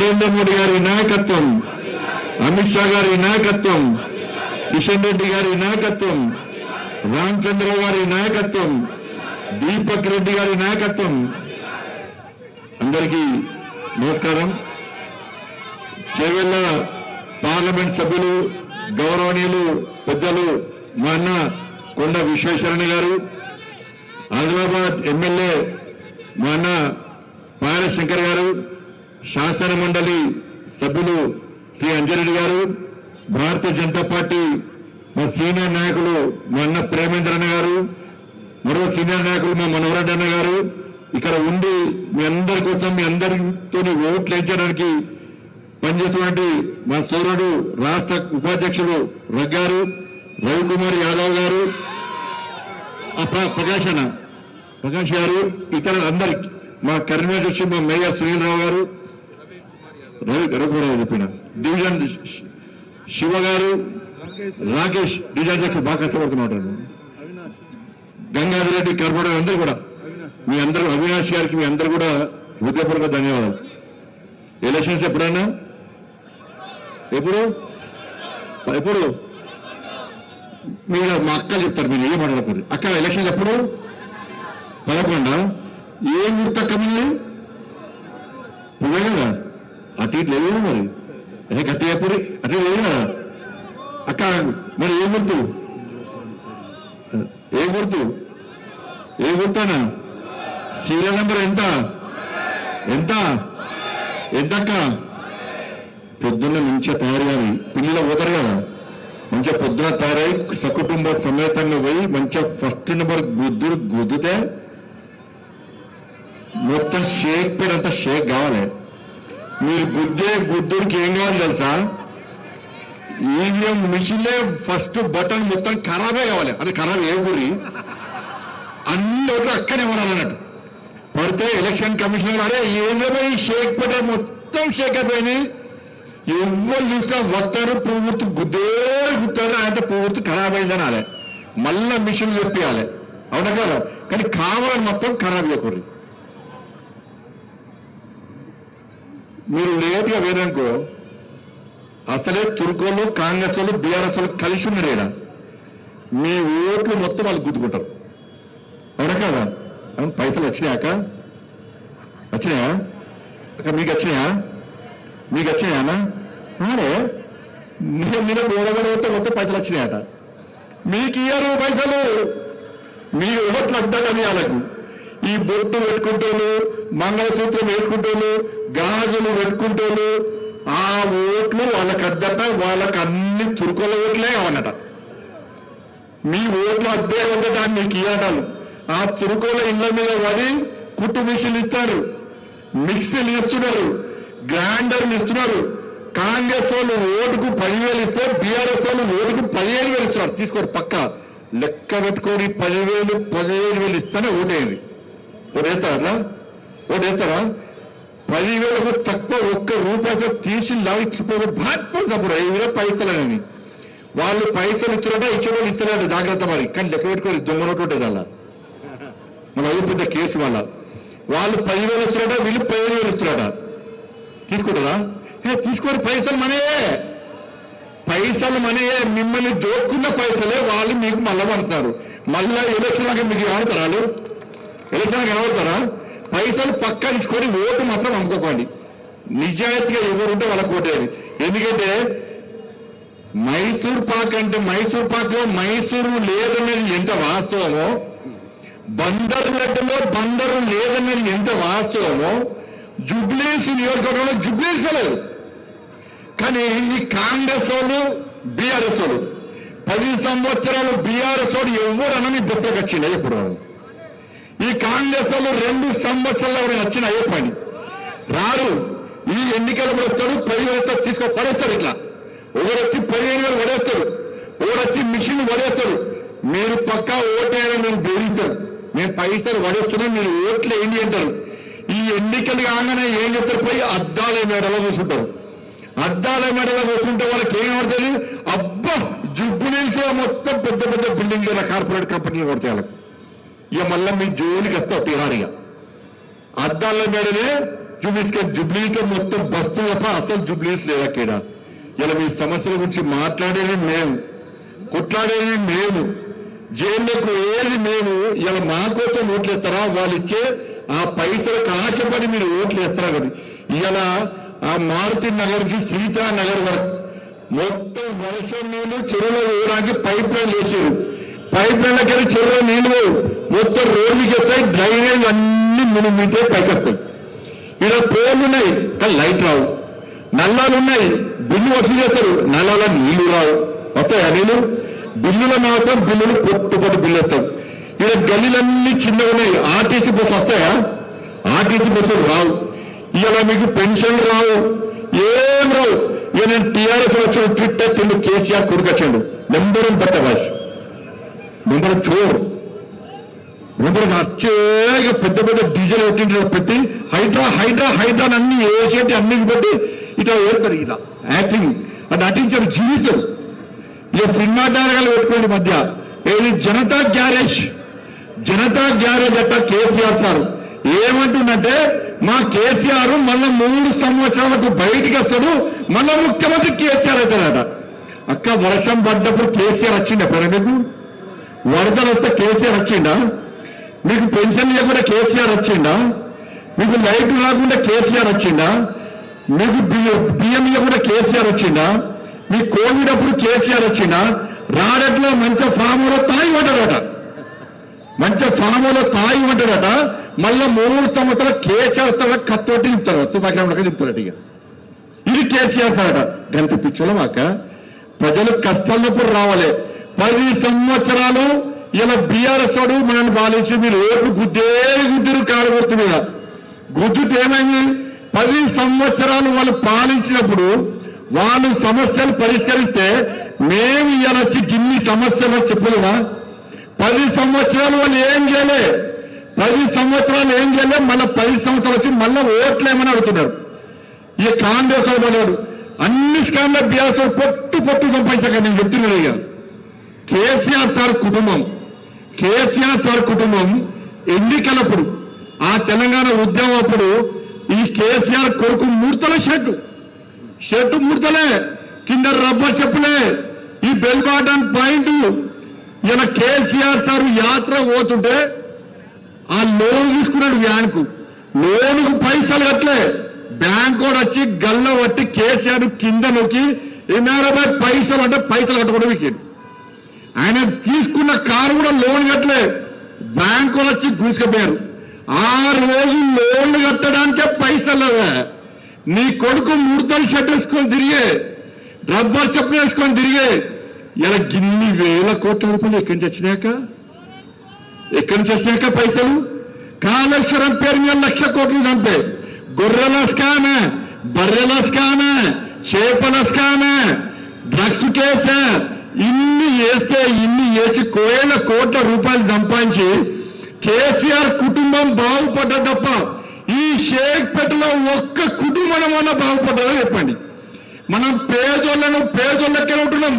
నరేంద్ర మోడీ గారి నాయకత్వం, అమిత్ షా గారి నాయకత్వం, కిషన్ రెడ్డి గారి నాయకత్వం, రామచంద్రరావు గారి నాయకత్వం, దీపక్ రెడ్డి గారి నాయకత్వం. అందరికీ నమస్కారం. చేవెళ్ల పార్లమెంట్ సభ్యులు గౌరవనీయులు పెద్దలు మా అన్న కొండ విశ్వేశ్వరయ్య గారు, ఆదిలాబాద్ ఎమ్మెల్యే మా అన్న పాయల శంకర్ గారు, శాసన మండలి సభ్యులు శ్రీ అంజరెడ్డి గారు, భారతీయ జనతా పార్టీ మా సీనియర్ నాయకులు మా అన్న ప్రేమేంద్ర అన్న గారు, మరో సీనియర్ నాయకులు మా మనోహర్ రెడ్డి అన్న గారు ఇక్కడ ఉండి మీ అందరి కోసం మీ అందరితో ఓట్లు వేయించడానికి పనిచేస్తున్నటువంటి మా సోదరుడు రాష్ట్ర ఉపాధ్యక్షులు రగ్గారు, రవికుమార్ యాదవ్ గారు, ప్రకాష్ గారు, ఇతర అందరికి మా కరీంనగర్ వచ్చి మా మేయర్ సునీల్ గారు, రవికుమార్ చెప్పిన డివిజన్ శివ గారు, రాకేష్ డివిజన్ అధ్యక్షుడు బాగా కష్టపడుతున్నారు, గంగాధర్ రెడ్డి కర్పడ అందరూ కూడా మీ అందరూ, అవినాష్ గారికి మీ అందరూ కూడా హృదయపూర్వక ధన్యవాదాలు. ఎలక్షన్స్ ఎప్పుడైనా ఎప్పుడు మీరు మా అక్క చెప్తారు, మీరు ఏం మాట్లాడకూడదు. అక్క ఎలక్షన్స్ ఎప్పుడు 11 ఏం గుర్తక్క మీరు పువ్వే కదా, అటు ఇటు లేదు మరి గట్టి ఎప్పుడు అటు లేదు కదా అక్క. మరి ఏం గుర్తునా సీరియల్ నెంబర్ ఎంతక్క? పొద్దున్న మంచిగా తయారయ్యాలి, పిల్లలు పోతారు కదా, మంచిగా పొద్దున తయారై సకుటుంబ సమేతంగా పోయి మంచిగా ఫస్ట్ నెంబర్ గుద్దితే మొత్తం షేక్ పేరు అంతా షేక్ కావాలి. మీరు గుద్దుడికి ఏం కావాలి తెలుసా? ఈవీఎం మిషన్లే ఫస్ట్ బటన్ మొత్తం ఖరాబే కావాలి. అది ఖరాబ్ ఏ గురి అన్ని ఓట్లు అక్కడే పడాలన్నట్టు పడితే ఎలక్షన్ కమిషన్ వారే ఏమేమో ఈ షేక్ పేట మొత్తం షేక్ అయిపోయినాయి. ఎవరు చూసినా వస్తారు పువ్వుతు గుద్దుతారు, అంటే పువ్వుతు ఖరాబ్ అయిందని అలే మళ్ళా మిషన్ చెప్పాలి. అవునా కదా? కానీ కావాలని మొత్తం ఖరాబ్ చేయకూడదు. మీరు లేట్గా వేరనుకో అసలే తుర్కోలు, కాంగ్రెస్ వాళ్ళు, బీఆర్ఎస్ వాళ్ళు కలిసి ఉన్నారు ఇక్కడ. మీ ఓట్లు మొత్తం వాళ్ళు గుద్దుకుంటారు. అవునా కదా? పైసలు వచ్చినాయా? మీకు వచ్చినాయా? అరే మీరు ఓడగడితే మొత్తం పైసలు వచ్చినాయట. మీకు ఇయ్యరు పైసలు, మీ ఓట్లు అడ్డాలని వాళ్ళకు. ఈ బొట్టు పెట్టుకుంటోళ్ళు, మంగళసూత్రం వేసుకుంటోళ్ళు, గాజులు పెట్టుకుంటోళ్ళు, ఆ ఓట్లు వాళ్ళకి అద్దట. వాళ్ళకి అన్ని తురుకోల ఓట్లే కావన్నట. మీ ఓట్లు అద్దే ఉండట మీకు ఇయ్యటాలు. ఆ తురుకోల ఇళ్ల మీద పడి కుట్టు మిషన్లు ఇస్తారు, మిక్సీలు ఇస్తున్నారు, గ్రైండర్లు ఇస్తున్నారు. కాంగ్రెస్ వాళ్ళు ఓటుకు 10,000 ఇస్తే బీఆర్ఎస్ వాళ్ళు ఓటుకు 15,000 ఇస్తున్నారు. తీసుకోండి, పక్క లెక్క పెట్టుకొని 10,000 15,000 ఇస్తేనే ఓటేయండి. ఓటేస్తారా? 10,000 తక్కువ ఒక్క రూపాయలు తీసి లాగిచ్చిపోయి బాధపడినప్పుడు 5,000 పైసలని వాళ్ళు పైసలు ఇస్తున్నారట, ఇచ్చేవాళ్ళు ఇస్తున్నారట. జాగ్రత్త మరి. కానీ లెక్క పెట్టుకోవాలి, దొంగ నోటు ఉంటుంది అలా మన అయిపోతే కేసు వల్ల. వాళ్ళు 10,000 ఇస్తున్నారట, వీళ్ళు 15,000 ఇస్తున్నారట. తీసుకుంటారా? తీసుకోరు. పైసలు మనయే. మిమ్మల్ని దోసుకున్న పైసలే వాళ్ళు మీకు మళ్ళా పడుతున్నారు. మళ్ళా ఎలక్షన్ లాగా మీకు కనబడతారా? పైసలు పక్కా ఇచ్చుకొని ఓటు మాత్రం అమ్ముకోకండి. నిజాయితీగా ఎవరుంటే వాళ్ళకి ఓటేది. ఎందుకంటే మైసూర్ పాక్ లో మైసూరు లేదనేది ఎంత వాస్తవమో, బందరు లడ్డులో బందరు లేదనేది ఎంత వాస్తవమో, జుబ్లీస్ నియోజకవర్గంలో జుబ్లీస్ లేదు. కానీ ఈ కాంగ్రెస్ వాళ్ళు, బీఆర్ఎస్ వాళ్ళు 10 సంవత్సరాలు బీఆర్ఎస్ వాడు ఎవరనని బుద్ధకు వచ్చింది ఎప్పుడు. ఈ కాంగ్రెస్ వాళ్ళు 2 సంవత్సరాలు ఎవరైనా వచ్చిన అయ్యే పని రారు. ఈ ఎన్నికలు వస్తాడు, 10,000 తీసుకో పడేస్తారు. ఇట్లా ఒకరు వచ్చి 15,000 పడేస్తారు, ఒకరు వచ్చి మిషన్ పడేస్తారు. మీరు పక్కా ఓటేయాలని మీరు బెదిరిస్తారు. మేము పైసలు పడేస్తున్నాం, మీరు ఓట్లు ఏంటి అంటారు. ఈ ఎన్నికలు కాగానే ఏం చెప్తారు? పోయి అద్దాల మేడలో కూర్చుంటారు. అద్దాల మేడలో కూర్చుంటే వాళ్ళకి ఏం పడుతుంది? అబ్బా జుబ్బు నిలిచి మొత్తం పెద్ద పెద్ద బిల్డింగ్ల కార్పొరేట్ కంపెనీలు కొడతాయి వాళ్ళకి. ఇక మళ్ళీ మీ జోలికి వస్తావు తీరాడిగా. అద్దాల మేడనే జుబ్లీతో మొత్తం బస్తు తప్ప అసలు జుబ్లీస్ లేదా ఇక్కడ. ఇలా మీ సమస్యల గురించి మాట్లాడేది మేము, కొట్లాడేది మేము, జైల్లోకి ఏది మేము. ఇలా మా కోసం ఓట్లు వేస్తారా? వాళ్ళు ఇచ్చే ఆ పైసలకు ఆశపడి మీరు ఓట్లు వేస్తారా? కదా ఇలా ఆ మారుతి నగర్ నుంచి సీతానగర్ వరకు మొత్తం వర్షం నీళ్లు చెరువులో వేయడానికి పైప్ లైన్ వేసారు. పైప్ లైన్లకి వెళ్ళి చెరువులో నీళ్లు మొత్తం రోడ్డుకి వస్తాయి, డ్రైనేజ్ అన్ని మునిగితే పైకి వస్తాయి. ఇలా పోర్లు ఉన్నాయి కానీ లైట్ రావు, నల్లాలు ఉన్నాయి బిల్లు వసూలు చేస్తారు, నల్లాల నీళ్లు రావు. వస్తాయా నీళ్లు? బిల్లుల మాత్రం బిల్లులు పొట్టు బిల్లు వస్తాయి. ఇలా గల్లీలన్నీ చిన్నగా ఉన్నాయి. ఆర్టీసీ బస్సు వస్తాయా? ఆర్టీసీ బస్సులు రావు. ఇలా మీకు పెన్షన్లు రావు, ఏం రావు. ఇక నేను టీఆర్ఎస్ వచ్చి ట్విట్ తిండు కేసీఆర్ కొడుకొచ్చాడు. నెంబర్ బట్ట భాష నెంబర్ చోర్ నెంబర్ వచ్చే పెద్ద పెద్ద డీజిల్ పెట్టి హైడ్రా హైడ్రా హైడ్రా అన్ని వేసేటి అన్ని పెట్టి ఇట్లా ఏరుతారు. ఇలా యాక్టింగ్ అది నటించారు, జీవిస్తారు. ఇక సినిమా డాయరెక్టర్లు పెట్టుకోండి మధ్య ఏది జనతా గ్యారేజ్ అట్ట కేసీఆర్ సార్ ఏమంటుందంటే మా కేసీఆర్ మళ్ళా 3 సంవత్సరాలకు బయటికి వస్తాడు, మళ్ళా ముఖ్యమంత్రి కేసీఆర్ అవుతాడట. అక్క వర్షం పడ్డప్పుడు కేసీఆర్ వచ్చిండా? మీకు వరదలు వస్తే కేసీఆర్ వచ్చిండా? మీకు పెన్షన్ లేకుండా కేసీఆర్ వచ్చిండా? మీకు లైట్ రాకుండా కేసీఆర్ వచ్చిండా? మీకు బియ్యం ఇవ్వకుండా కేసీఆర్ వచ్చిండా? మీ కోవిడ్ అప్పుడు కేసీఆర్ వచ్చిండా? రాడట్లో మంచి ఫామ్లో తాయి పడ్డాడట, మంచి ఫామ్లో తాయి పడ్డాడట. మళ్ళా 3 సంవత్సరాలు కేసీఆర్ కత్తోటి చెప్తారు, తుపాకి చెప్తారట. ఇక ఇది కేసీఆర్ సార్ గంట పిచ్చోళ్ళ మాక ప్రజలు కష్టాలప్పుడు రావాలి. 10 సంవత్సరాలు ఇలా బీఆర్ఎస్ వాడు మనల్ని పాలించి మీరు ఓట్లు గుద్దురు కాడగొట్టు మీద గుద్దుతే ఏమైంది? 10 సంవత్సరాలు వాళ్ళు పాలించినప్పుడు వాళ్ళు సమస్యలు పరిష్కరిస్తే మేము ఇలా వచ్చి గిన్ని సమస్యలు చెప్పలేదా? 10 సంవత్సరాలు వాళ్ళు ఏం చేయలే, 10 సంవత్సరాలు ఏం చేయలే. మళ్ళీ 10 సంవత్సరాలు వచ్చి మళ్ళీ ఓట్లేమని అడుగుతున్నారు. ఈ కాంగ్రెస్ వాడు అన్ని స్కామ్ల బీఆర్ఎస్ పొట్టు సంపాదించాక నేను చెప్తున్నాను. ఇక కేసీఆర్ సార్ కుటుంబం ఎన్నికలప్పుడు ఆ తెలంగాణ ఉద్యమం అప్పుడు ఈ కేసీఆర్ కొడుకు మూర్తల షర్టు మూర్తలే, కింద రబ్బర్ చెప్పులే, ఈ బెల్ బాటన్ పాయింట్. ఇలా కేసీఆర్ సార్ యాత్ర పోతుంటే ఆ లోన్ తీసుకున్నాడు వ్యాన్కు, లోనుకు పైసలు కట్టలే. బ్యాంక్ కూడా వచ్చి గల్ల పట్టి కేసీఆర్ కింద నొక్కి 80 పైసలు అంటే పైసలు కట్టకుండా వీకెండ్. ఆయన తీసుకున్న కారు కూడా లోన్ కట్టలే, బ్యాంక్ కూడా వచ్చి గుంజుకపోయారు. 6 రోజులు లోన్లు కట్టడానికే పైసలు లేవా? నీ కొడుకు ముడతలు షర్ట్ వేసుకొని తిరిగే, రబ్బర్ చెప్పులు వేసుకొని తిరిగే. ఇలా గిన్ని వేల కోట్ల రూపాయలు ఎక్కడి నుంచి వచ్చినాక పైసలు? కాళేశ్వరం పేరు మీద 1,00,000 కోట్లు చంపే గొర్రెల స్కామే, బర్రెల స్కామే, చేపల స్కామే, డ్రగ్స్ కేసే. ఇన్ని వేసి కోట్ల రూపాయలు సంపాదించి కేసీఆర్ కుటుంబం బాగుపడ్డా తప్ప ఈ షేక్పేటలో ఒక్క కుటుంబం వల్ల బాగుపడ్డారో చెప్పండి. మనం పేదోళ్ళకే ఉంటున్నాం,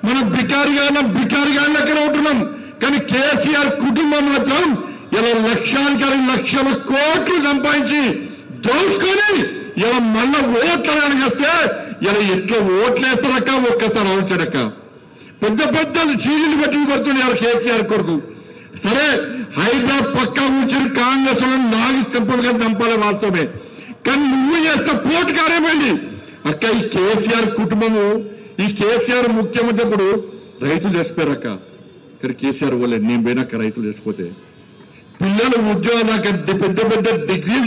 మనం బికారిగాళ్ళకే ఉంటున్నాం. కానీ కేసీఆర్ కుటుంబం మాత్రం ఇలా లక్షల కోట్లు సంపాదించి దోసుకొని ఇలా మళ్ళా ఓట్లడానికి వస్తే ఇలా ఎట్లా ఓట్లేస్తారక్క ఒక్కసారి ఆలోచనక్క. పెద్ద చీజీలు పెట్టుకు పడుతుంది కేసీఆర్ కొడుకు. సరే హైదరాబాద్ పక్కా కూర్చుని కాంగ్రెస్ నాగి చంపాలి వాస్తవమే, కానీ నువ్వు చేస్తే పోటు కారేమండి అక్క. ఈ కేసీఆర్ కుటుంబము, ఈ కేసీఆర్ ముఖ్యమంత్రి అప్పుడు రైతులు చేసిపోయారక్క. కానీ కేసీఆర్ వాళ్ళే నేను పోయినాక రైతులు చేసిపోతే పిల్లలు ఉద్యోగాలు పెద్ద డిగ్రీలు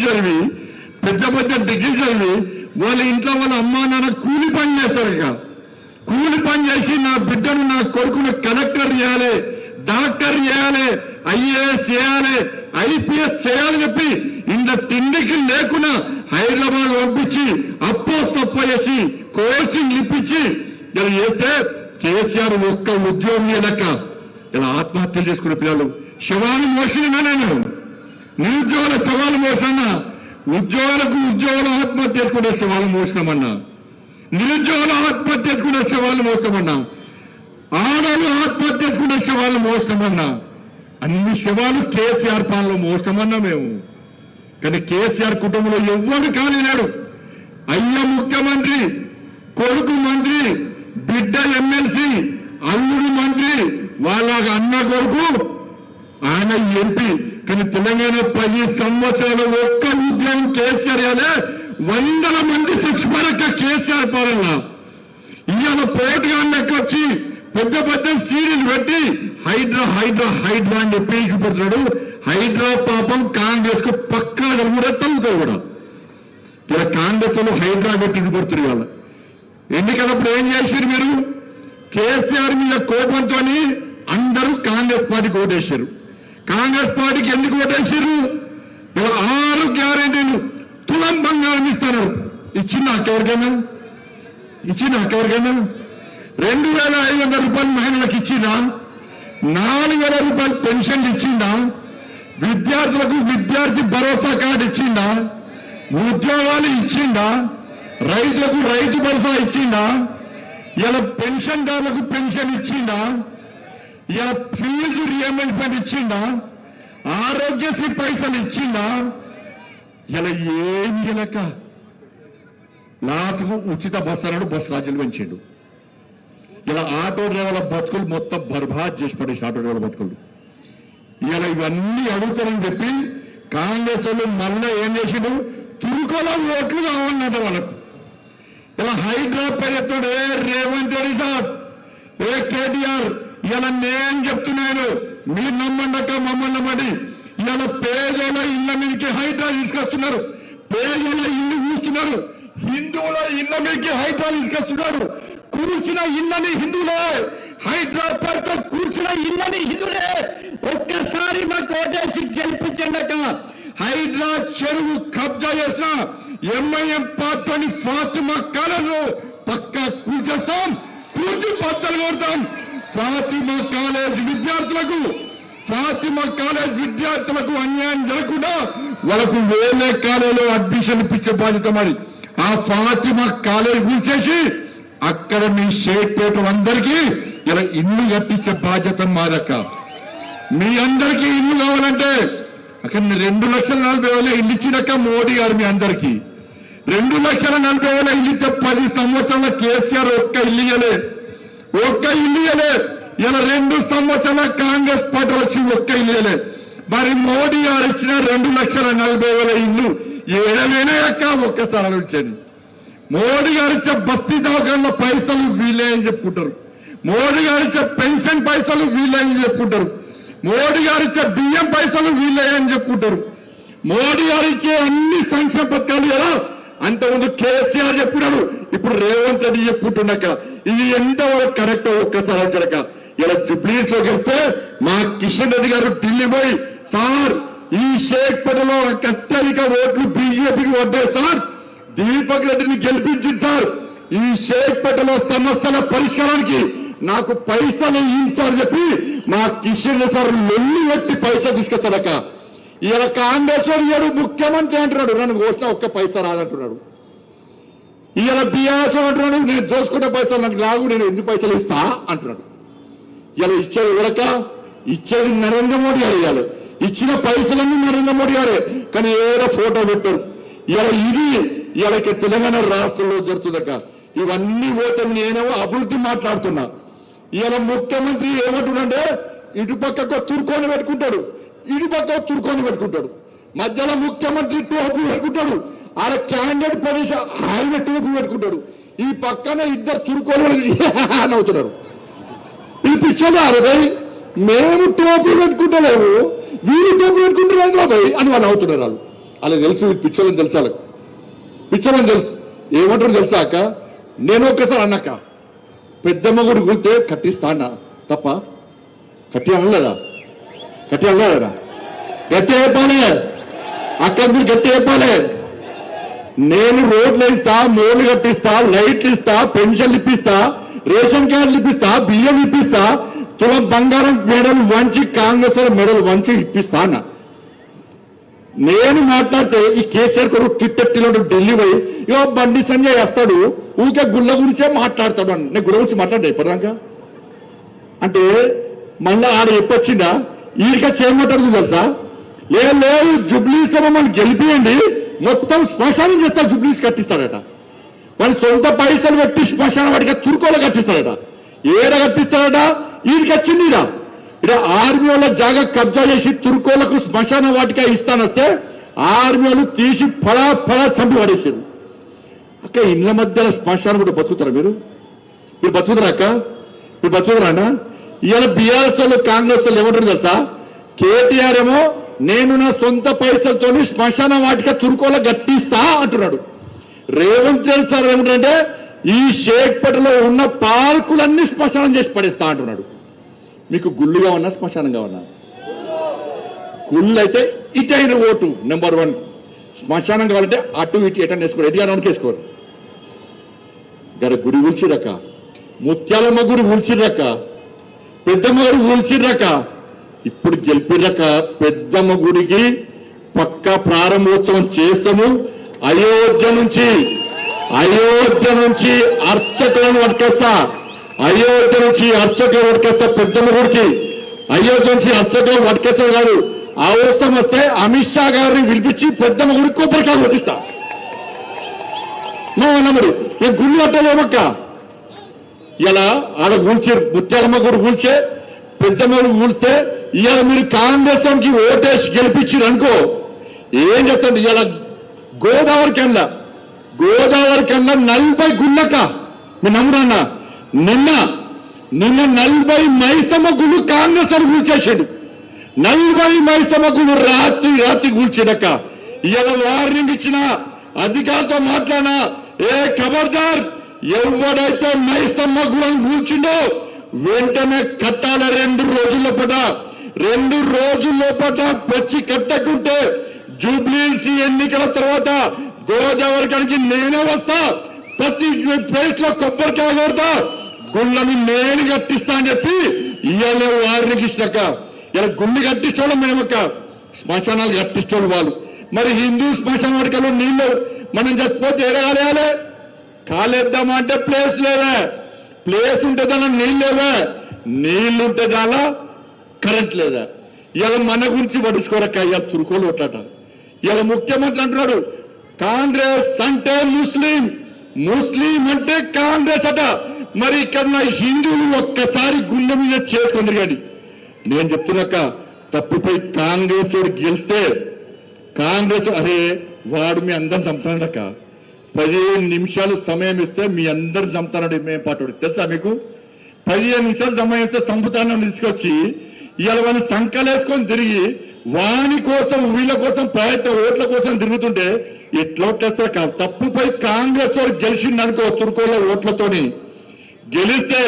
చదివి వాళ్ళ ఇంట్లో వాళ్ళ అమ్మా నాన్న కూలి పని చేస్తారు. ఇక కూలి పని చేసి నా బిడ్డను నా కొడుకును కలెక్టర్ చేయాలి, డాక్టర్ చేయాలి, ఐఏఎస్ చేయాలి, ఐపీఎస్ చేయాలని చెప్పి ఇంత తిండికి లేకుండా హైదరాబాద్ పంపించి అప్ప చేసి కోచింగ్ ఇప్పించి ఇలా చేస్తే కేసీఆర్ ఒక్క ఉద్యోగం లెక్క ఇలా ఆత్మహత్యలు చేసుకునే పిల్లలు శవాలు మోసినా, నేను నిరుద్యోగుల శవాలు మోసన్నా, ఉద్యోగులు ఆత్మహత్య చేసుకునే శవాలు మోసినామన్నా, నిరుద్యోగులు ఆత్మహత్య చేసుకునే శవాలు మోస్తామన్నా, ఆడలు ఆత్మహత్య చేసుకునే శవాలు మోస్తామన్నా, అన్ని శవాలు కేసీఆర్ పాలనలో మోస్తామన్నా. మేము కానీ కేసీఆర్ కుటుంబంలో ఎవ్వరు కాలేనాడు. అయ్య ముఖ్యమంత్రి, కొడుకు మంత్రి, బిడ్డ ఎమ్మెల్సీ, అల్లుడు మంత్రి, వాళ్ళ అన్న కొడుకు ఆయన ఎంపీ. కానీ తెలంగాణ 10 సంవత్సరాలు ఒక్క ఉద్యోగం కేసీఆర్ అనే 100 మంది శిక్షపరక కేసీఆర్ పాలన. ఇవాళ పోటుగా లెక్కొచ్చి పెద్ద పెద్ద సీరియల్ పెట్టి హైడ్రా హైడ్రా హైడ్రా అని చెప్పి చూపుతున్నాడు. హైడ్రా పాపం కాంగ్రెస్ కు పక్కా కూడా తగ్గుతావు కూడా. ఇలా కాంగ్రెస్ లో హైడ్రా పెట్టి చూపుతున్నారు. ఇవాళ ఎన్నికలప్పుడు ఏం చేశారు మీరు? కేసీఆర్ మీద కోపంతో అందరూ కాంగ్రెస్ పార్టీకి ఓటేశారు. కాంగ్రెస్ పార్టీకి ఎందుకు ఓటేశారు? ఇలా 6 గ్యారెంటీలు తులం బంగారం ఇస్తారు. ఇచ్చిందా ఎవరికైనా? 2,500 రూపాయలు మహిళలకు ఇచ్చిందా? 4,000 రూపాయలు పెన్షన్లు ఇచ్చిందా? విద్యార్థులకు విద్యార్థి భరోసా కార్డు ఇచ్చిందా? ఉద్యోగాలు ఇచ్చిందా? రైతులకు రైతు భరోసా ఇచ్చిందా? ఇలా పెన్షన్దారులకు పెన్షన్ ఇచ్చిందా? ఇలా ఫీజు రియంబర్స్మెంట్ ఇచ్చిందా? ఆరోగ్యశ్రీ పైసలు ఇచ్చిందా? ఇలా ఏమి ఇలక లాస్ట్కు ఉచిత బస్సు అన్నాడు, బస్సు రాజ్యాలు పెంచాడు. ఇలా ఆటో డ్రైవర్ల బతుకులు మొత్తం బర్బాద్ చేసి పడేసి ఆటో డ్రైవర్ల బతుకులు. ఇలా ఇవన్నీ అడుగుతారని చెప్పి కాంగ్రెస్ వాళ్ళు మళ్ళీ ఏం చేసిండు? తురుకోలో ఓట్లు కావాలన్నట వాళ్ళకు. ఇలా హైడ్రా పేరుతో రేవంత్ రెడ్డి సార్, కేటీఆర్, ఇలా నేను చెప్తున్నాను, మీరు నమ్మండక మమ్మల్ని నమ్మండి. ఇలా పేదల ఇళ్ల మీదకి హైడ్రా తీసుకొస్తున్నారు, పేదల ఇల్లు కూస్తున్నారు, హిందువుల ఇళ్ల మీదకి హైడ్రా తీసుకొస్తున్నారు. కూర్చిన ఇళ్ళని హిందువులే, హైదరాబాద్ కూర్చిన ఇళ్ళని హిందువులే. ఒక్కసారి మాకు ఓటేసి గెలిపించండక. హైడ్రా చెరువు కబ్జా చేసిన ఎంఐఎం పార్టీ ఫాతిమా కాలేజ్ పక్కా కూర్చేస్తాం, కూర్చి బద్దలు కొడతాం. ఫాతిమా కాలేజ్ విద్యార్థులకు అన్యాయం జరగకుండా వాళ్ళకు వేరే కాలేజీలో అడ్మిషన్ ఇప్పించే బాధ్యత మరి. ఆ ఫాతిమా కాలేజ్ కూర్చేసి అక్కడ మీ షేక్పేట అందరికీ ఇలా ఇల్లు కట్టించే బాధ్యత మాదక్క. మీ అందరికీ ఇల్లు కావాలంటే అక్కడ 2,40,000 ఇల్లు ఇచ్చినాక మోడీ గారు మీ అందరికీ 2,40,000 ఇల్లు ఇస్తే 10 సంవత్సరాల కేసీఆర్ ఒక్క ఇల్లు ఇయ్యలే. ఇలా 2 సంవత్సరాల కాంగ్రెస్ పార్టీ వచ్చి ఒక్క ఇల్లు ఇయ్యలే. మరి మోడీ గారు ఇచ్చిన 2,40,000 ఇల్లు ఏడవేనే అక్క ఒక్కసారి ఆలోచించండి. మోడీ గారు ఇచ్చే బస్తీ దవాఖాన్ల పైసలు వీళ్ళే అని చెప్పుకుంటారు. మోడీ గారు ఇచ్చే పెన్షన్ పైసలు వీళ్ళే అని చెప్పుకుంటారు. మోడీ గారు ఇచ్చే బియ్యం పైసలు వీళ్ళే అని చెప్పుకుంటారు. మోడీ గారు ఇచ్చే అన్ని సంక్షేమ పథకాలు ఎలా అంతకుముందు కేసీఆర్ చెప్పినాడు, ఇప్పుడు రేవంత్ రెడ్డి చెప్పుకుంటున్నాక ఇది ఎంతవరకు కరెక్ట్ ఒక్కసారి కనుక. ఇలా జుబ్లీస్ లో గెలిస్తే మా కిషన్ రెడ్డి గారు ఢిల్లీ పోయి, సార్ ఈ షేక్పేటలో అత్యధిక ఓట్లు బీజేపీకి వద్దాయి సార్, దీపక్ రెడ్డిని గెలిపించింది సార్, ఈ షేక్పేటలో సమస్యల పరిష్కారానికి నాకు పైసలు ఇచ్చారని చెప్పి మా కిషన్ సార్ లొల్లి పెట్టి పైసలు తీసుకొస్తాడక. ఇలా కాంగ్రెస్ వాడు ముఖ్యమంత్రి అంటున్నాడు, నన్ను కోసిన ఒక్క పైసా రాదంటున్నాడు. ఇలా బీఆర్ఎస్ అంటున్నాడు, నేను దోసుకునే పైసలు నాకు రాగు, నేను ఎందుకు పైసలు ఇస్తా అంటున్నాడు. ఇలా ఇచ్చేది ఎవరక? ఇచ్చేది నరేంద్ర మోడీ గారు. ఇవ్వాలి ఇచ్చిన పైసలన్నీ నరేంద్ర మోడీ గారే, కానీ ఏదో ఫోటో పెట్టారు. ఇలా ఇది ఇలా తెలంగాణ రాష్ట్రంలో జరుగుతుందక. ఇవన్నీ పోతే నేనేమో అభివృద్ధి మాట్లాడుతున్నా. ఇలా ముఖ్యమంత్రి ఏమంటున్నాడే, ఇటుపక్కకు తుర్కొని పెట్టుకుంటాడు, ఇటుపక్క తుర్కొని పెట్టుకుంటాడు, మధ్యలో ముఖ్యమంత్రి టోపీ పెట్టుకుంటాడు, ఆడ క్యాండిడేట్ ప్రదేశ ఆయన టోపీ పెట్టుకుంటాడు, ఈ పక్కన ఇద్దరు తుర్కొని అవుతున్నారు. ఈ పిచ్చోదారు భయ్, మేము టోపీ పెట్టుకుంటలేము, వీరు టోపీ పెట్టుకుంటారు భయ్ అని వాళ్ళు అవుతున్నారు. వాళ్ళు అలా తెలుసు, పిచ్చోళ్ళని తెలుసు, వాళ్ళకి పిచ్చోళ్ళని తెలుసు. ఏమంటారు తెలుసాక, నేను ఒక్కసారి అన్నాక పెద్దమ్మ గుడి గురితే కట్టిస్తా అన్న తప్ప కట్టి అనలేదా? గట్టి చెప్పాలి అక్కడ మీరు గట్టి చెప్పాలి. నేను రోడ్లు ఇస్తా, మోర్లు కట్టిస్తా, లైట్లు ఇస్తా, పెన్షన్లు ఇప్పిస్తా, రేషన్ కార్డులు ఇప్పిస్తా, బియ్యం ఇప్పిస్తా, తులం బంగారం మెడలు వంచి కాంగ్రెస్ మెడలు వంచి ఇప్పిస్తా అన్న. నేను మాట్లాడితే ఈ కేసీఆర్ కొడుకు టిట్టెట్టిలో ఢిల్లీ పోయి ఇగో బండి సంజయ్ వస్తాడు, ఊరికే గుళ్ళ గురించే మాట్లాడతాడు అని. నేను గుళ్ళ గురించి మాట్లాడే ఇప్పటిదాకా అంటే మళ్ళా ఆడ చెప్పొచ్చిందా ఈడిక చేయమంటారు తెలుసా? లేదు జుబ్లీస్ మమ్మల్ని గెలిపియండి, మొత్తం శ్మశానం చేస్తా జుబ్లీస్ కట్టిస్తాడట. వాళ్ళ సొంత పైసలు పెట్టి శ్మశానం వాటికి తురుకోలో కట్టిస్తాడట. ఏడ కట్టిస్తాడట? ఈయనకి వచ్చింది ఇక్కడ ఆర్మీ వాళ్ళ జాగా కబ్జా చేసి తురుకోలకు శ్మశాన వాటిక ఇస్తానొస్తే ఆర్మీ వాళ్ళు తీసి ఫలా చంపి పడేసారు. అక్క ఇళ్ల మధ్యలో శ్మశానం కూడా బతుకుతారా మీరు బతుకుతారా అక్క? మీరు బతుకుతారా అన్న? ఇవాళ బీఆర్ఎస్ వాళ్ళు కాంగ్రెస్ వాళ్ళు ఏమంటారు తెలుసా? కేటీఆర్ ఏమో నేను నా సొంత పైసలతో శ్మశాన వాటిక తురుకోలో గట్టిస్తా అంటున్నాడు. రేవంత్ రెడ్డి సార్ ఏమిటంటే ఈ షేక్పేటలో ఉన్న పార్కులన్నీ శ్మశానం చేసి పడేస్తా అంటున్నాడు. మీకు గుళ్ళుగా ఉన్నా శ్మశానంగా ఉన్నా? గుళ్ళు అయితే ఇటైన ఓటు నెంబర్ 1. శ్మశానం కావాలంటే అటు ఇటు ఎటని వేసుకోరు, ఎటుగానోనికి వేసుకోరు. గడ గుడి ఊల్చిరక, ముత్యాలమ్మ గుడి ఊల్చిరక, పెద్దమ్మ గుడి ఊల్చిరక, ఇప్పుడు గెలిపిరక పెద్దమ్మ గుడికి పక్కా ప్రారంభోత్సవం చేస్తాము. అయోధ్య నుంచి అర్చకులను పట్టుకొస్తా, అయోధ్య నుంచి అర్చకులను పట్టుకొస్తా పెద్దమ్మ గుడికి. అయోధ్య నుంచి అర్చకులను పట్టుకొచ్చడం కాదు, అవసరం వస్తే అమిత్ షా గారిని పిలిపించి పెద్దమ్మ గుడికి కొబ్బరికాయలు కొట్టిస్తా. మరి ఈ గుళ్ళు కట్టలేమక్క. ఇలా ఆడ కూల్చి ముత్యాలమ్మ గుడి కూల్చే పెద్దమ్మ గుడి కూల్స్తే ఇవాళ మీరు కాంగ్రెస్ కి ఓటేసి గెలిపించారు అనుకో, ఏం చెప్తుంది? ఇలా గోదావరి కన్నా 40 గుళ్ళక మీరు నమ్మురన్నా. నిన్న 40 మైసమ్మ గుళ్ళు కాంగ్రెస్ వాడు కూల్చేసాడు. 40 మైసమ్మ గుళ్ళు రాత్రి కూల్చాడక్క. ఇవాళ వార్నింగ్ ఇచ్చిన అధికారులతో మాట్లాడినా, ఏ ఖబర్దార్ ఎవడైతే మైసమ్మ గుళ్ళను కూల్చిండో వెంటనే కట్టాల 2 రోజుల్లోపట పచ్చి కట్టకుంటే జూబ్లీహిల్స్ ఎన్నికల తర్వాత గోదావరి కడికి నేనే వస్తా, ప్రతి ప్లేస్ లో కొబ్బరికాయ కొడతా, గుళ్ళని నేను కట్టిస్తా అని చెప్పి ఇవాళ వారిని ఇచ్చినాక ఇలా గుళ్ళు కట్టించోళ్ళం మేమక్క, శ్మశానాలు కట్టించోళ్ళు వాళ్ళు. మరి హిందూ శ్మశాన వాటికలో నీళ్ళు మనం చచ్చిపోతే ఏడాలి కాలేద్దామా అంటే ప్లేస్ లేదా, ప్లేస్ ఉంటే దాని నీళ్లు ఉంటే దాలా కరెంట్ లేదా. ఇలా మన గురించి పడుచుకోరక్క. ఇలా తురుకోలు కొట్టాట. ఇలా ముఖ్యమంత్రి అంటున్నాడు కాంగ్రెస్ అంటే ముస్లిం అంటే కాంగ్రెస్ అట. మరి ఇక్కడ హిందువులు ఒక్కసారి గుండె మీద చేసుకుంది. కానీ నేను చెప్తున్నాక తప్పుపై కాంగ్రెస్ గెలిస్తే కాంగ్రెస్ అరే వాడు మీ అందరు చంపుతాడక్క, 15 నిమిషాలు సమయం ఇస్తే మీ అందరు చంపుతాడు. మేము పాటు తెలుసా మీకు? 15 నిమిషాలు సమయం ఇస్తే చంపుతానని తీసుకొచ్చి ఇవాళ వాళ్ళు సంకలేసుకొని తిరిగి వాని కోసం వీళ్ళ కోసం ఓట్ల కోసం తిరుగుతుంటే ఎట్లా ఓట్లేస్తారు కాదు. తప్పుపై కాంగ్రెస్ వాడు గెలిచిందనుకో తుర్కోల ఓట్లతోని గెలిస్తే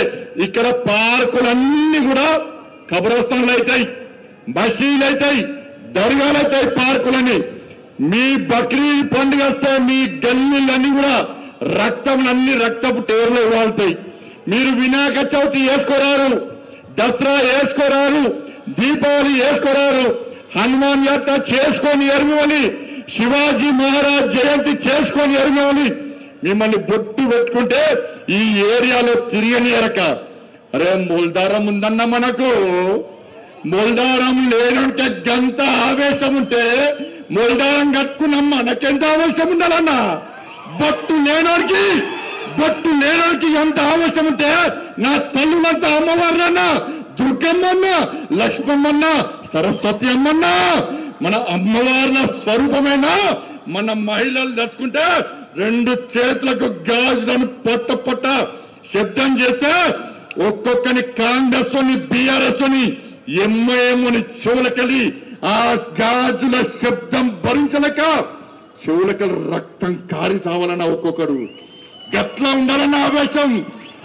ఇక్కడ పార్కులన్నీ కూడా కబ్రస్థాన్లు అవుతాయి, మసీదులు అవుతాయి, దర్గాలు అవుతాయి. పార్కులని మీ బక్రీద్ పండుగ వస్తే మీ గల్లీలన్నీ కూడా రక్తపు టేర్లు వాళ్తాయి. మీరు వినాయక చవితి వేసుకోరారు, దసరా వేసుకోరారు, దీపావళి వేసుకోరారు, హనుమాన్ యాత్ర చేసుకొని ఎరగవాలి, శివాజీ మహారాజ్ జయంతి చేసుకొని ఎరగవాలి. మిమ్మల్ని బొట్టు పెట్టుకుంటే ఈ ఏరియాలో తిరిగని ఎరక. అరే మూలధారం ఉందన్న మనకు, మూలధారం లేనంటే గంత ఆవేశం ఉంటే మూలధారం కట్టుకున్నాం మనకెంత ఆవేశం ఉండాలన్నా. బొట్టు లేనోడికి ఎంత ఆవేశం ఉంటే నా తల్లులంతా అమ్మవారినన్నా, దుర్గమ్మన్న, లక్ష్మమ్మన్న, సరస్వతి అమ్మన్న మన అమ్మవార్ల స్వరూపమేనా. మన మహిళలు దట్టుకుంటే 2 చేతులకు గాజులను పొట్ట శబ్దం చేస్తే ఒక్కొక్కని కాంగ్రెస్ అని బీఆర్ఎస్ అని ఎంఐఎంని చెవులకెళ్ళి ఆ గాజుల శబ్దం భరించలేక చెవులకెళ్ళి రక్తం కారి సావాలన్నా ఒక్కొక్కడు. గట్లా ఉండాలన్న ఆవేశం.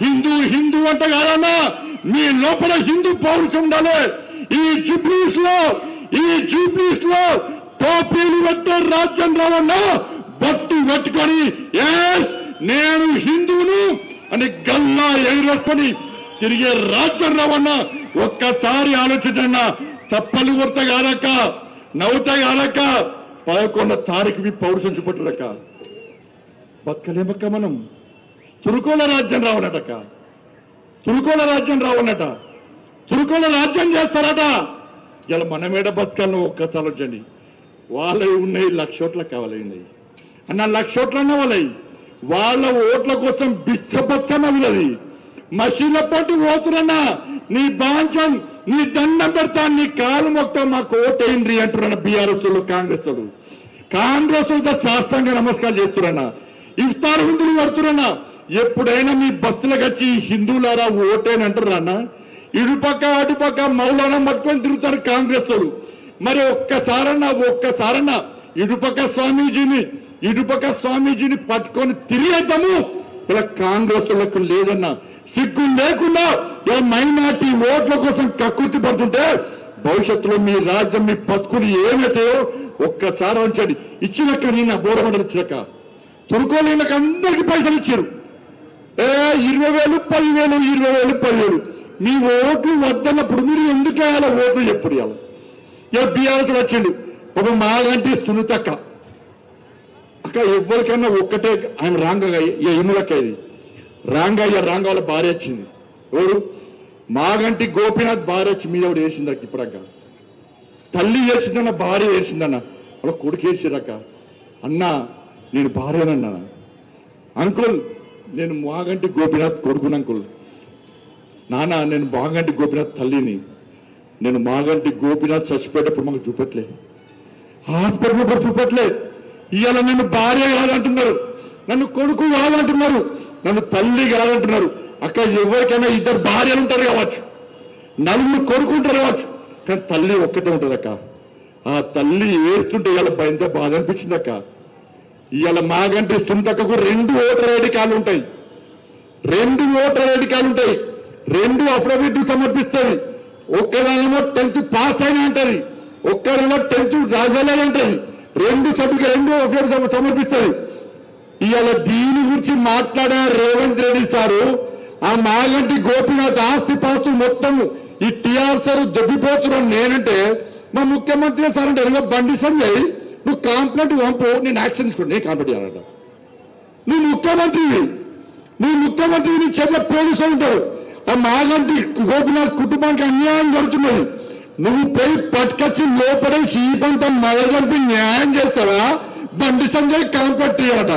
హిందూ అంట కాదన్నా, మీ లోపల హిందూ పౌరుషం ఉండాలి. ఈ జూబ్లీస్ లో టోపీలు పెట్టే రాజ్యం రావన్నా, బట్టు కట్టుకొని నేను హిందువును అని గల్లా ఎగిరేసుకొని తిరిగే రాజ్యం రావన్నా. ఒక్కసారి ఆలోచించన్నా. తప్పలు కొరత కాదక్క, నవ్వుతా కాదక్క. 11వ తారీఖు మీ పౌరుషం చూపట్టుడక్క. బతకలేమక్క మనం. తురుకోల రాజ్యం రావనటక్క, తురుకోల రాజ్యం చేస్తారట. ఇలా మనమేడ బతకాలను ఒక్కసారి ఆలోచండి. వాళ్ళవి ఉన్నాయి 1,00,000 ఓట్ల కావాలి అన్న 1,00,000 ఓట్లన్నా వాళ్ళ ఓట్ల కోసం బిచ్చబతుకమ్మ ఉన్నది మసీన్ల పట్టు పోతున్నా నీ బాంచం నీ దండం పెడతా నీ కాలు మొత్తం మాకు ఓటేయండి అంటున్నా బీఆర్ఎస్ కాంగ్రెస్ శాస్త్రంగా నమస్కారం చేస్తున్నా ఇఫ్తార్ ముందులు పడుతున్నా ఎప్పుడైనా మీ బస్సులకు వచ్చి హిందువులారా ఓటేని అంటున్నా ఇటుపక్క అటుపక్క మౌలానా పట్టుకొని తిరుగుతారు కాంగ్రెస్ వాళ్ళు మరి ఒక్కసారన్నా ఇటుపక్క స్వామీజీని పట్టుకొని తిరిగేద్దాము ఇలా కాంగ్రెస్ వాళ్ళకు లేదన్నా సిగ్గు లేకుండా మైనార్టీ ఓట్ల కోసం కక్కుర్తి పడుతుంటే భవిష్యత్తులో మీ రాజ్యం మీ బతుకులు ఏమైతాయో ఒక్కసారి ఉంచండి ఇచ్చినాక నేను బోరమండలి ఇచ్చినాక తురుకోలేళ్ళకి అందరికి పైసలు ఇచ్చారు 20,000 10,000 20,000 10,000 మీ ఓట్లు వద్దన్నప్పుడు మీరు ఎందుకు వేయాలి ఓట్లు ఎప్పుడు ఇక బీఆర్ఎస్ వచ్చిండు ఒక మాగంటి సునీతక్క అక్క ఎవరికన్నా ఒక్కటే ఆయన రాంగయ్య ఇనులక్క ఇది రాంగ వాళ్ళ భార్య వచ్చింది ఎవరు మాగంటి గోపీనాథ్ భార్య వచ్చి మీద ఎవడు వేసింది అక్క ఇప్పుడక్క తల్లి వేసిందన్న భార్య వేసిందన్న వాళ్ళ కొడుకు వేసిరక్క అన్నా నేను భార్యనన్నా అంకుల్ నేను మాగంటి గోపీనాథ్ కొడుకుని అంకుల్ నాన్న నేను మాగంటి గోపీనాథ్ తల్లిని నేను మాగంటి గోపీనాథ్ చచ్చిపోయేటప్పుడు మాకు చూపట్లే హాస్పిటల్ కూడా చూపట్లే ఇవాళ నన్ను భార్య కాదంటున్నారు నన్ను కొడుకు కాదంటున్నారు నన్ను తల్లి కాదంటున్నారు అక్క ఎవరికైనా 2 భార్యలు ఉంటారు కావచ్చు 4 కొడుకుంటారు కావచ్చు కానీ తల్లి ఒక్కతే ఉంటుంది అక్క ఆ తల్లి ఏడుస్తుంటే ఇవాళ ఎంత బాధ అనిపించింది అక్క ఇవాళ మాగంటి సునీతక్కకు 2 ఓటర్ ఐడి కార్డులు ఉంటాయి 2 ఓటర్ ఐడి కార్డులు ఉంటాయి 2 అఫిడవిట్ సమర్పిస్తుంది ఒక్కదానేమో 10th పాస్ అయినా అంటది ఒక్కరేమో 10th రాజాలని అంటది 2 అఫిడవిట్ సమర్పిస్తుంది ఇవాళ దీని గురించి మాట్లాడే రేవంత్ రెడ్డి సారు ఆ మాగంటి గోపీనాథ్ ఆస్తి పాస్తు మొత్తం ఈ టీఆర్ సార్ దొబ్బిపోతున్నాను నేనంటే మా ముఖ్యమంత్రి సార్ అంటే బండి సంజయ్ నువ్వు కాంప్లైంట్ పంపు నేను యాక్షన్ తీసుకోండి నేను కాంప్లైంట్ చేయాలంట నువ్వు ముఖ్యమంత్రి నీ చేతిలో పోలీసులు ఉంటారు ఆ మాగంటి గోపీనాథ్ కుటుంబానికి అన్యాయం జరుగుతున్నది నువ్వు పోయి పట్టుకొచ్చి లోపడే చీపంతా మొదలుపి న్యాయం చేస్తావా బండి సంజయ్ కాంప్లైంట్ ఇవ్వట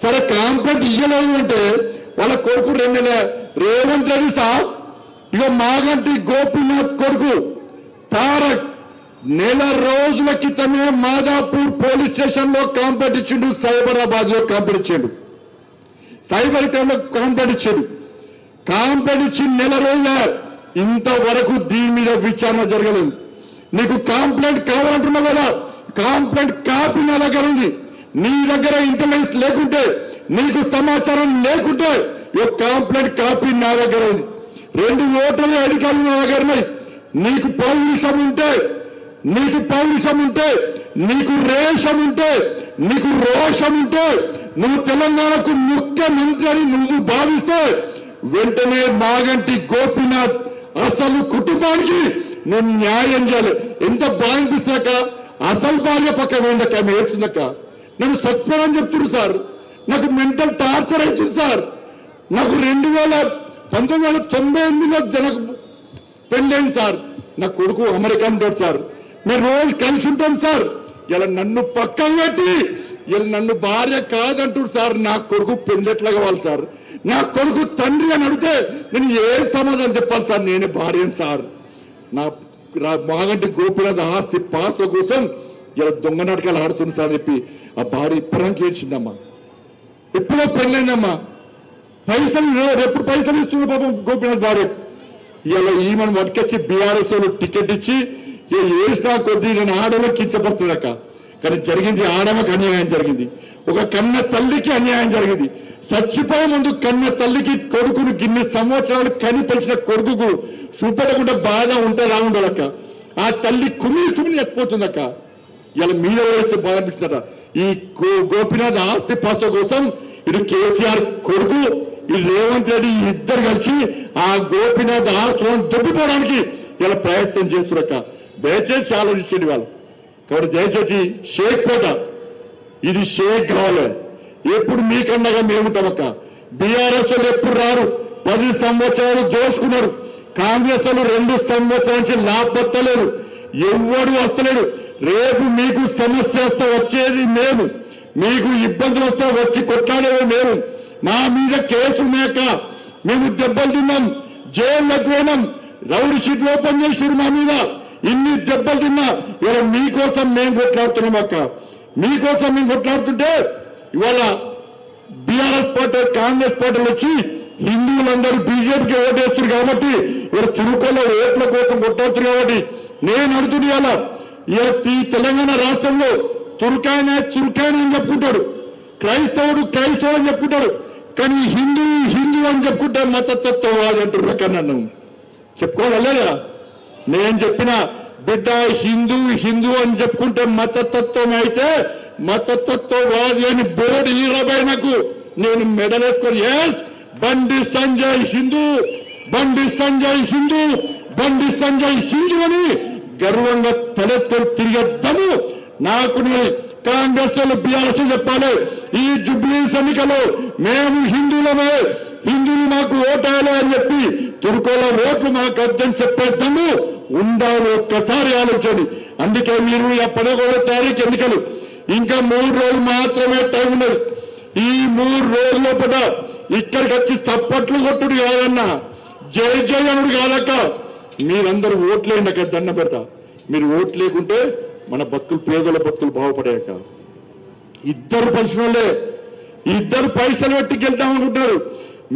సరే కాంప్లైంట్ ఇయ్యలేదు అంటే వాళ్ళ కొడుకు 2 నెలల రేవంత్ రెడ్డి సార్ ఇక మాగంటి గోపీనాథ్ కొడుకు తారక్ నెల రోజుల క్రితమే మాదాపూర్ పోలీస్ స్టేషన్ లో కాంప్లైంట్ ఇచ్చిండు సైబరాబాద్ లో కాంప్లైంట్ ఇచ్చాడు సైబర్ టైంలో కాంప్లైంట్ ఇచ్చి నెల రోజుల ఇంతవరకు దీని మీద విచారణ జరగలేదు నీకు కాంప్లైంట్ కావాలంటున్నావు కదా కాంప్లైంట్ కాపీ నా దగ్గర ఉంది నీ దగ్గర ఇంటెలిజెన్స్ లేకుంటే నీకు సమాచారం లేకుంటే ఈ కాంప్లైంట్ కాపీ నా దగ్గర ఉంది 2 ఓటర్ల అధికారులు నా దగ్గర ఉన్నాయి నీకు పౌరుషం ఉంటే నీకు రేషం ఉంటే నీకు రోషం ఉంటే నువ్వు తెలంగాణకు ముఖ్యమంత్రి అని నువ్వు భావిస్తే వెంటనే మాగంటి గోపీనాథ్ అసలు కుటుంబానికి నువ్వు న్యాయం చేయాలి ఎంత బాగా అనిపిస్తాక అసలు భార్య పక్క వేయందక్క ఏడ్చిందక్క నన్ను సత్పరం చెప్తున్నారు సార్ నాకు మెంటల్ టార్చర్ అవుతుంది సార్ నాకు 1998లో జనకు పెళ్ళైంది సార్ నా కొడుకు అమెరికా ఉంటాడు సార్ మేము రోజు కలిసి ఉంటాం సార్ ఇలా నన్ను పక్కన పెట్టి ఇలా నన్ను భార్య కాదంటాడు సార్ నా కొడుకు పెళ్ళెట్లా కావాలి సార్ నా కొడుకు తండ్రి అని అడిగితే నేను ఏ సమాధానం చెప్పాలి సార్ నేనే భార్యను సార్ నా మాగంటి గోపీనాథ్ ఆస్తి పాస్త కోసం ఇలా దొంగ నాటకాలు ఆడుతుంది సార్ చెప్పి ఆ భార్య ఇప్పటికి ఏడ్చిందమ్మా ఎప్పుడో పెళ్ళైందమ్మా ఎప్పుడు పైసలు ఇస్తున్న పాపం గోపీనాథ్ భార్య ఇలా ఈమెను పట్టుకొచ్చి బీఆర్ఎస్ వాళ్ళు టికెట్ ఇచ్చి ఏస్తా కొద్దీ నేను ఆడలో కించపరుస్తున్నాక కానీ జరిగింది ఆడమకు అన్యాయం జరిగింది ఒక కన్న తల్లికి అన్యాయం జరిగింది చచ్చిపోయే ముందు కన్న తల్లికి కొడుకును గిన్ని సంవత్సరాలు కని పెంచిన కొడుకుకు చూపెట్టకుండా బాధ ఉంటే రావుండదక్క ఆ తల్లి కుమిలి చచ్చిపోతుందక్క ఇలా మీద వేస్తే బాధ అనిపిస్తుందట ఈ గోపీనాథ్ ఆస్తి పాస్త కోసం ఇటు కేసీఆర్ కొడుకు ఈ రేవంత్ రెడ్డి ఇద్దరు కలిసి ఆ గోపీనాథ్ ఆస్తులను దొబ్బిపోవడానికి ఇలా ప్రయత్నం చేస్తున్నక్క దయచేసి ఆలోచించండి వాళ్ళు కాబట్టి దయచేసి షేక్పేట ఇది షేక్ కావాలి ఎప్పుడు మీకన్నగా మేముంటామక్క బీఆర్ఎస్ వాళ్ళు ఎప్పుడు రారు 10 సంవత్సరాలు దోసుకున్నారు కాంగ్రెస్ వాళ్ళు 2 సంవత్సరాల నుంచి లాభపత్తలేరు ఎవడు వస్తలేడు రేపు మీకు సమస్య వస్తే వచ్చేది మేము, మీకు ఇబ్బందులు వస్తే వచ్చి కొట్లాడేది మేము. మా మీద కేసు మేక మేము దెబ్బలు తిన్నాం, జైల్లోకి పోయినాం, రౌడీ షీట్లు ఓపెన్ చేసారు మా మీద. ఇన్ని దెబ్బలు తిన్నా ఇవాళ మీకోసం మేము కొట్లాడుతున్నాం అక్క. మీకోసం మేము కొట్లాడుతుంటే ఇవాళ బీఆర్ఎస్ పార్టీ కాంగ్రెస్ పార్టీలు వచ్చి హిందువులందరూ బీజేపీకి ఓటేస్తున్నారు కాబట్టి ఇవాళ తిరుపతిలో ఓట్ల కోసం కొట్లాడుతున్నారు. కాబట్టి నేను అడుగుతున్నా ఈ తెలంగాణ రాష్ట్రంలో తుర్కాయన అని చెప్పుకుంటాడు, క్రైస్తవుడు అని చెప్పుకుంటాడు, కానీ హిందూ అని చెప్పుకుంటే మతతత్వవాది అంటున్నారు. కన్నా చెప్పుకోవాలేదా? నేను చెప్పిన బిడ్డ హిందూ అని చెప్పుకుంటే మతతత్వం అయితే మతతత్వవాది అని బోర్డు ఈరబైనకు నేను మెడలేసుకొని ఎస్ బండి సంజయ్ హిందూ అని గర్వంగా తలెత్తుకొని తిరిగేద్దాము. నాకు కాంగ్రెస్ వాళ్ళు బీఆర్ఎస్ చెప్పాలి, ఈ జుబ్లీస్ ఎన్నికలో మేము హిందువులమే, హిందువులు మాకు ఓటాలి అని చెప్పి తుర్కోల ఓట్లు మాకు అర్థం చెప్పేద్దాము ఉండాలి. ఒక్కసారి ఆలోచన. అందుకే మీరు 16వ తారీఖు ఎన్నికలు ఇంకా 3 రోజులు మాత్రమే టైం ఉన్నది. ఈ 3 రోజుల లోపల ఇక్కడికి వచ్చి చప్పట్లు కొట్టుడు కాదన్నా, జై అనుడు కాదక్క. మీరందరూ ఓట్లేండి అక్కడ దండ పెడతా. మీరు ఓట్లు లేకుంటే మన బతుకులు, పేదల బతుకులు బాగుపడాక. ఇద్దరు పరిశ్రమలే, ఇద్దరు పైసలు పెట్టి గెలుద్దామనుకుంటున్నారు.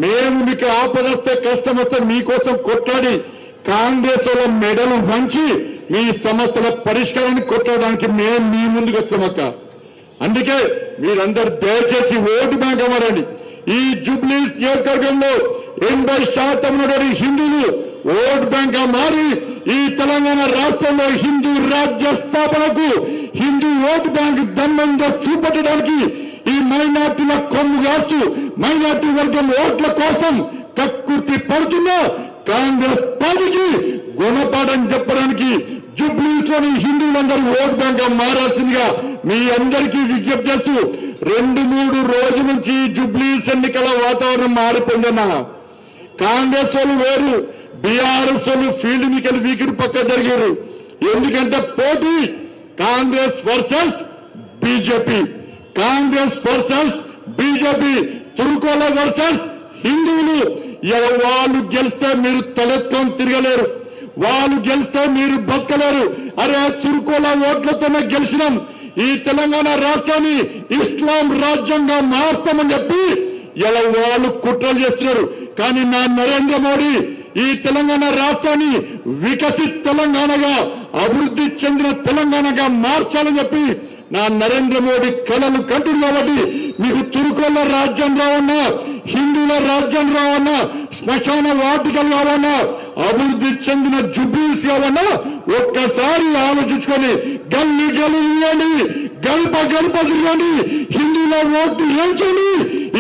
మేము మీకు ఆపదొస్తే కష్టం వస్తే మీకోసం కొట్లాడి కాంగ్రెస్ వాళ్ళ మెడలు వంచి మీ సమస్యల పరిష్కారాన్ని కొట్టడానికి మేము మీ ముందుకు వస్తామక్క. అందుకే మీరందరూ దయచేసి ఓటు బ్యాంక్ అవ్వాలండి. ఈ జూబ్లీస్ నియోజకవర్గంలో 80% ఉన్నటువంటి హిందువులు ఓటు బ్యాంక్ గా మారి ఈ తెలంగాణ రాష్ట్రంలో హిందూ రాజ్య స్థాపనకు హిందూ ఓటు బ్యాంక్ దమ్మంగా చూపెట్టడానికి ఈ మైనార్టీల కొమ్ము కాస్తూ మైనార్టీ వర్గం ఓట్ల కోసం కక్కుర్తి పడుతున్న కాంగ్రెస్ పార్టీకి గుణపాఠం చెప్పడానికి జూబ్లీస్ లోని హిందువులందరూ ఓటు బ్యాంక్ గా మారాల్సిందిగా మీ అందరికీ విజ్ఞప్తి చేస్తూ 2-3 రోజుల నుంచి జూబ్లీస్ ఎన్నికల వాతావరణం మారిపోయిందన్న. కాంగ్రెస్ వాళ్ళు వేరు, బీఆర్ఎస్ వాళ్ళు ఫీల్డ్ మీకెళ్ళి వీకిడి పక్క జరిగారు. ఎందుకంటే పోటీ కాంగ్రెస్ వర్సెస్ బీజేపీ, తుర్కోల వర్సెస్ హిందువులు. వాళ్ళు గెలిస్తే మీరు తలెత్తుకొని తిరగలేరు, వాళ్ళు గెలిస్తే మీరు బతకలేరు. అరే తుర్కోల ఓట్లతోనే గెలిచినాం, ఈ తెలంగాణ రాష్ట్రాన్ని ఇస్లాం రాజ్యంగా మార్చామని చెప్పి ఇలా వాళ్ళు కుట్రలు చేస్తున్నారు. కానీ నా నరేంద్ర మోడీ ఈ తెలంగాణ రాష్ట్రాన్ని వికసిత్ తెలంగాణగా, అభివృద్ధి చెందిన తెలంగాణగా మార్చాలని చెప్పి నా నరేంద్ర మోడీ కళలు కంటుంది. కాబట్టి మీకు తుర్కోల రాజ్యం రావన్నా, హిందువుల రాజ్యం రావన్నా, శ్మశాన వాటికలు కావన్నా, అభివృద్ధి చెందిన జూబ్లీస్ కావన్నా ఒక్కసారి ఆలోచించుకొని గల్లీ తిరగండి, గడప తిరగండి, హిందువుల ఓట్లు వేయించండి.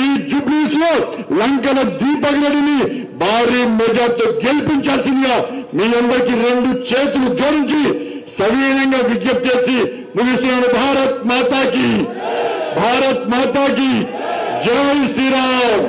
ఈ జూబ్లీస్ లో లంకల దీపక్ రెడ్డిని భారీ మెజార్టీతో గెలిపించాల్సిందిగా మీ అందరికీ 2 చేతులు జోడించి సవినయంగా విజ్ఞప్తి చేసి ముగిస్తున్నాను. భారత్ మాతాకి జై శ్రీరామ్.